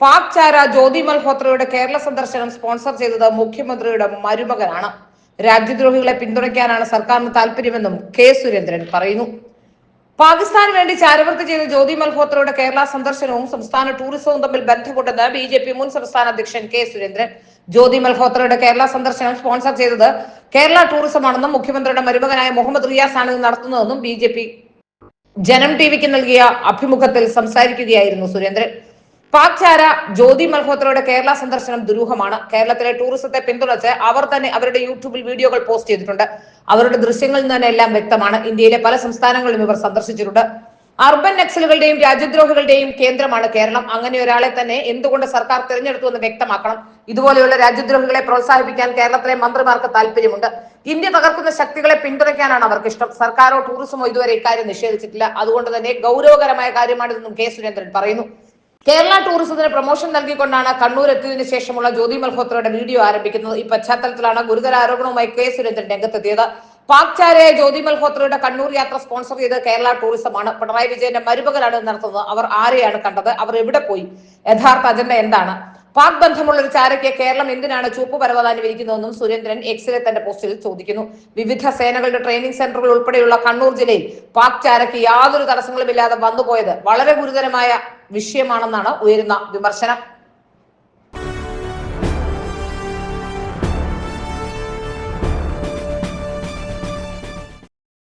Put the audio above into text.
പാക് ചാര ജ്യോതി മൽഹോത്രയുടെ കേരള സന്ദർശനം സ്പോൺസർ ചെയ്തത് മുഖ്യമന്ത്രിയുടെ മരുമകനാണ്. രാജ്യദ്രോഹികളെ പിന്തുണയ്ക്കാനാണ് സർക്കാരിന് താല്പര്യമെന്നും കെ സുരേന്ദ്രൻ പറയുന്നു. പാകിസ്ഥാന് വേണ്ടി ചാരവൃത്തി ചെയ്ത ജ്യോതി മൽഹോത്രയുടെ കേരള സന്ദർശനവും സംസ്ഥാന ടൂറിസവും തമ്മിൽ ബന്ധമുണ്ടെന്ന് ബി.ജെ.പി. മുൻ സംസ്ഥാന അധ്യക്ഷൻ കെ സുരേന്ദ്രൻ. ജ്യോതി മൽഹോത്രയുടെ കേരള സന്ദർശനം സ്പോൺസർ ചെയ്തത് കേരള ടൂറിസമാണെന്നും മുഖ്യമന്ത്രിയുടെ മരുമകനായ മുഹമ്മദ് റിയാസ് ആണ് നടത്തുന്നതെന്നും ബി.ജെ.പി. ജനം ടിവിക്ക് നൽകിയ അഭിമുഖത്തിൽ സംസാരിക്കുകയായിരുന്നു സുരേന്ദ്രൻ. പാക് ചാര ജ്യോതി മൽഹോത്രയുടെ കേരള സന്ദർശനം ദുരൂഹമാണ്. കേരളത്തിലെ ടൂറിസത്തെ പിന്തുണച്ച് അവർ തന്നെ അവരുടെ യൂട്യൂബിൽ വീഡിയോകൾ പോസ്റ്റ് ചെയ്തിട്ടുണ്ട്. അവരുടെ ദൃശ്യങ്ങളിൽ നിന്ന് തന്നെ എല്ലാം വ്യക്തമാണ്. ഇന്ത്യയിലെ പല സംസ്ഥാനങ്ങളിലും ഇവർ സന്ദർശിച്ചിട്ടുണ്ട്. അർബൻ നക്സലുകളുടെയും രാജ്യദ്രോഹികളുടെയും കേന്ദ്രമാണ് കേരളം. അങ്ങനെ ഒരാളെ തന്നെ എന്തുകൊണ്ട് സർക്കാർ തിരഞ്ഞെടുത്തു എന്ന് വ്യക്തമാക്കണം. ഇതുപോലെയുള്ള രാജ്യദ്രോഹികളെ പ്രോത്സാഹിപ്പിക്കാൻ കേരളത്തിലെ മന്ത്രിമാർക്ക് താല്പര്യമുണ്ട്. ഇന്ത്യ തകർക്കുന്ന ശക്തികളെ പിന്തുണയ്ക്കാനാണ് അവർക്ക് ഇഷ്ടം. സർക്കാരോ ടൂറിസമോ ഇതുവരെ ഇക്കാര്യം നിഷേധിച്ചിട്ടില്ല. അതുകൊണ്ട് തന്നെ ഗൗരവകരമായ കാര്യമാണിതെന്നും കെ സുരേന്ദ്രൻ പറയുന്നു. കേരള ടൂറിസത്തിന് പ്രൊമോഷൻ നൽകിക്കൊണ്ടാണ് കണ്ണൂർ എത്തിയതിനു ശേഷമുള്ള ജ്യോതി മൽഹോത്രയുടെ വീഡിയോ ആരംഭിക്കുന്നത്. ഈ പശ്ചാത്തലത്തിലാണ് ഗുരുതര ആരോപണവുമായി കെ സുരേന്ദ്രൻ രംഗത്തെത്തിയത്. പാക് ചാരയായ ജ്യോതി മൽഹോത്രയുടെ കണ്ണൂർ യാത്ര സ്പോൺസർ ചെയ്ത് കേരള ടൂറിസമാണ്. പിണറായി വിജയന്റെ മരുമകനാണ് നടത്തുന്നത്. അവർ ആരെയാണ് കണ്ടത്? അവർ എവിടെ പോയി? യഥാർത്ഥ അജണ്ട എന്താണ്? പാക് ബന്ധമുള്ള ഒരു ചാരയ്ക്ക് കേരളം എന്തിനാണ് ചുവപ്പ് പരവതാനി വിരിക്കുന്നതെന്നും സുരേന്ദ്രൻ എക്സിലെ തന്റെ പോസ്റ്റിൽ ചോദിക്കുന്നു. വിവിധ സേനകളുടെ ട്രെയിനിങ് സെന്ററുകൾ ഉൾപ്പെടെയുള്ള കണ്ണൂർ ജില്ലയിൽ പാക് ചാരയ്ക്ക് യാതൊരു തടസ്സങ്ങളുമില്ലാതെ വന്നുപോയത് വളരെ ഗുരുതരമായ വിഷയമാണെന്നാണ് ഉയരുന്ന വിമർശനം.